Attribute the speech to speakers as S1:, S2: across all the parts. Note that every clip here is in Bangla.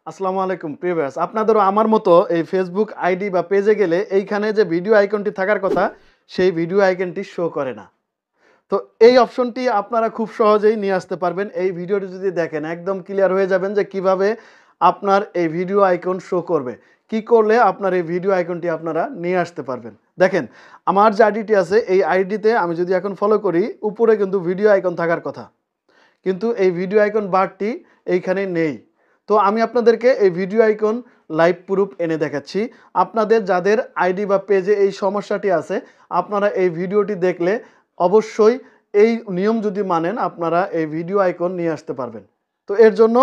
S1: আসসালামু আলাইকুম প্রিয় ভিউয়ার্স, আপনাদেরও আমার মতো এই ফেসবুক আইডি বা পেজে গেলে এইখানে যে ভিডিও আইকনটি থাকার কথা সেই ভিডিও আইকনটি শো করে না। তো এই অপশনটি আপনারা খুব সহজেই নিয়ে আসতে পারবেন। এই ভিডিওটি যদি দেখেন একদম ক্লিয়ার হয়ে যাবেন যে কিভাবে আপনার এই ভিডিও আইকন শো করবে। কি করলে আপনার এই ভিডিও আইকনটি আপনারা নিয়ে আসতে পারবেন। দেখেন আমার যে আইডিটি আছে এই আইডিতে আমি যদি এখন ফলো করি উপরে কিন্তু ভিডিও আইকন থাকার কথা। কিন্তু এই ভিডিও আইকন বারটি এইখানে নেই। তো আমি আপনাদেরকে এই ভিডিও আইকন লাইভ প্রুফ এনে দেখাচ্ছি। আপনাদের যাদের আইডি বা পেজে এই সমস্যাটি আছে, আপনারা এই ভিডিওটি দেখলে অবশ্যই এই নিয়ম যদি মানেন আপনারা এই ভিডিও আইকন নিয়ে আসতে পারবেন। তো এর জন্য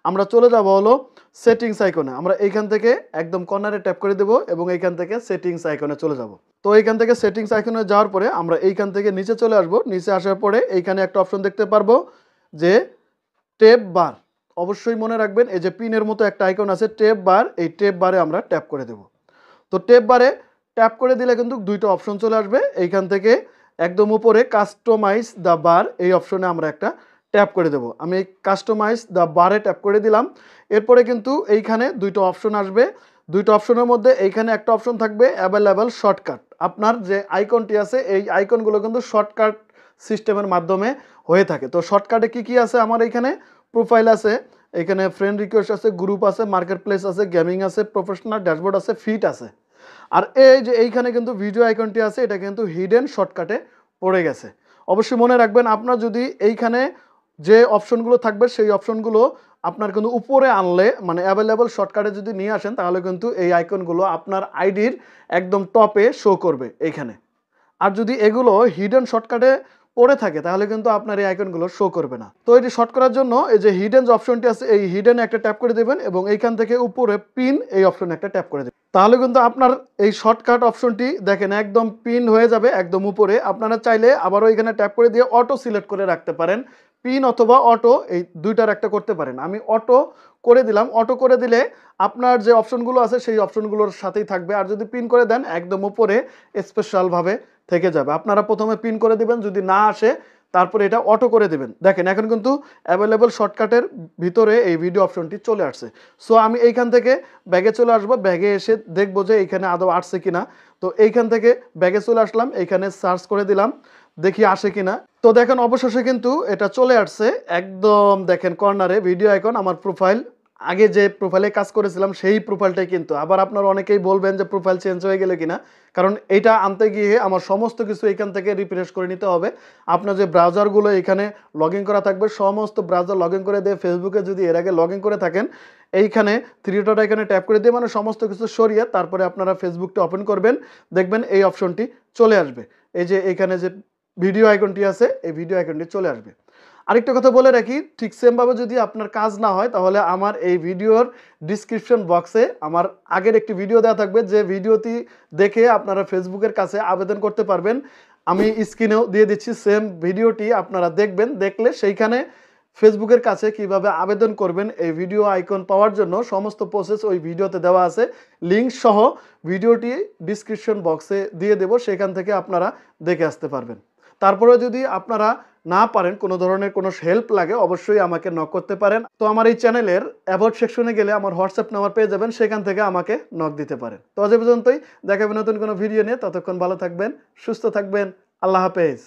S1: আমরা চলে যাব হলো সেটিংস আইকনে। আমরা এইখান থেকে একদম কর্নারে ট্যাপ করে দেব এবং এইখান থেকে সেটিংস আইকনে চলে যাব। তো এইখান থেকে সেটিংস আইকনে যাওয়ার পরে আমরা এইখান থেকে নিচে চলে আসব। নিচে আসার পরে এইখানে একটা অপশন দেখতে পারবো যে ট্যাব বার। অবশ্যই মনে রাখবেন এই যে পিনের মতো একটা আইকন আছে ট্যাব বার, এই ট্যাব বারে আমরা ট্যাপ করে দেব। তো ট্যাব বারে ট্যাপ করে দিলে কিন্তু দুইটা অপশন চলে আসবে। এইখান থেকে একদম উপরে কাস্টমাইজ দ্য বার এই অপশনে আমরা একটা ট্যাপ করে দেব। আমি এই কাস্টমাইজ দ্য বারে ট্যাপ করে দিলাম। এরপরে কিন্তু এইখানে দুইটা অপশন আসবে। দুইটা অপশনের মধ্যে এইখানে একটা অপশন থাকবে অ্যাভেলেবল শর্টকাট। আপনার যে আইকনটি আছে এই আইকনগুলো কিন্তু শর্টকাট সিস্টেমের মাধ্যমে হয়ে থাকে। তো শর্টকাটে কি আছে আমার এইখানে প্রোফাইল আছে, এখানে ফ্রেন্ড রিকোয়েস্ট আছে, গ্রুপ আছে, মার্কেট প্লেস আছে, গেমিং আছে, প্রফেশনাল ড্যাশবোর্ড আছে, ফিট আছে। আর এই যে এইখানে কিন্তু ভিডিও আইকনটি আছে এটা কিন্তু হিডেন শর্টকাটে পড়ে গেছে। অবশ্যই মনে রাখবেন আপনার যদি এইখানে যে অপশনগুলো থাকবে সেই অপশনগুলো আপনার কিন্তু উপরে আনলে মানে অ্যাভেলেবল শর্টকাটে যদি নিয়ে আসেন তাহলে কিন্তু এই আইকনগুলো আপনার আইডির একদম টপে শো করবে এইখানে। আর যদি এগুলো হিডেন শর্টকাটে পড়ে থাকে তাহলে কিন্তু আপনার এই আইকনগুলো শো করবে না। তো এটি শর্ট করার জন্য এই যে হিডেন যে অপশনটি আছে এই হিডেন একটা ট্যাপ করে দেবেন এবং এইখান থেকে উপরে পিন এই অপশনে একটা ট্যাপ করে দেবেন। তাহলে কিন্তু আপনার এই শর্টকাট অপশনটি দেখেন একদম পিন হয়ে যাবে একদম উপরে। আপনারা চাইলে আবারও এখানে ট্যাপ করে দিয়ে অটো সিলেক্ট করে রাখতে পারেন। পিন অথবা অটো এই দুইটার একটা করতে পারেন। আমি অটো করে দিলাম। অটো করে দিলে আপনার যে অপশনগুলো আছে সেই অপশনগুলোর সাথেই থাকবে। আর যদি পিন করে দেন একদম উপরে স্পেশালভাবে থেকে যাবে। আপনারা প্রথমে পিন করে দিবেন, যদি না আসে তারপরে এটা অটো করে দিবেন। দেখেন এখন কিন্তু অ্যাভেলেবল শর্টকাটের ভিতরে এই ভিডিও অপশনটি চলে আসছে। সো আমি এইখান থেকে ব্যাগে চলে আসবো, ব্যাগে এসে দেখবো যে এইখানে আদৌ আসছে কিনা। তো এইখান থেকে ব্যাগে চলে আসলাম, এইখানে সার্চ করে দিলাম, দেখি আসে কিনা। তো দেখেন অবশেষে কিন্তু এটা চলে আসছে। একদম দেখেন কর্নারে ভিডিও আইকন আমার প্রোফাইল, আগে যে প্রোফাইলে কাজ করেছিলাম সেই প্রোফাইলটাই কিন্তু। আবার আপনারা অনেকেই বলবেন যে প্রোফাইল চেঞ্জ হয়ে গেলে কিনা, কারণ এইটা আনতে গিয়ে আমার সমস্ত কিছু এখান থেকে রিফ্রেশ করে নিতে হবে। আপনার যে ব্রাউজারগুলো এখানে লগ ইন করা থাকবে সমস্ত ব্রাউজার লগ ইন করে দিয়ে ফেসবুকে যদি এর আগে লগ ইন করে থাকেন এইখানে থ্রি ডট আইকনে ট্যাপ করে দিয়ে মানে সমস্ত কিছু সরিয়ে তারপরে আপনারা ফেসবুকটা ওপেন করবেন, দেখবেন এই অপশনটি চলে আসবে। এই যে এইখানে যে ভিডিও আইকনটি আছে এই ভিডিও আইকনটি চলে আসবে। আরেকটা কথা বলে রাখি, ঠিক সেমভাবে যদি আপনার কাজ না হয় তাহলে আমার এই ভিডিওর ডিসক্রিপশন বক্সে আমার আগের একটি ভিডিও দেওয়া থাকবে, যে ভিডিওটি দেখে আপনারা ফেসবুকের কাছে আবেদন করতে পারবেন। আমি স্ক্রিনেও দিয়ে দিচ্ছি সেম ভিডিওটি, আপনারা দেখবেন, দেখলে সেইখানে ফেসবুকের কাছে কিভাবে আবেদন করবেন এই ভিডিও আইকন পাওয়ার জন্য সমস্ত প্রসেস ওই ভিডিওতে দেওয়া আছে। লিঙ্ক সহ ভিডিওটি ডিসক্রিপশন বক্সে দিয়ে দেব, সেখান থেকে আপনারা দেখে আসতে পারবেন। তারপরে যদি আপনারা না পারেন, কোনো ধরনের কোনো হেল্প লাগে, অবশ্যই আমাকে নক করতে পারেন। তো আমার এই চ্যানেলের অ্যাবাউট সেকশনে গেলে আমার হোয়াটসঅ্যাপ নাম্বার পেয়ে যাবেন, সেখান থেকে আমাকে নক দিতে পারেন। তো আজ পর্যন্তই, দেখাবেন নতুন কোনো ভিডিও নিয়ে। ততক্ষণ ভালো থাকবেন, সুস্থ থাকবেন। আল্লাহ হাফেজ।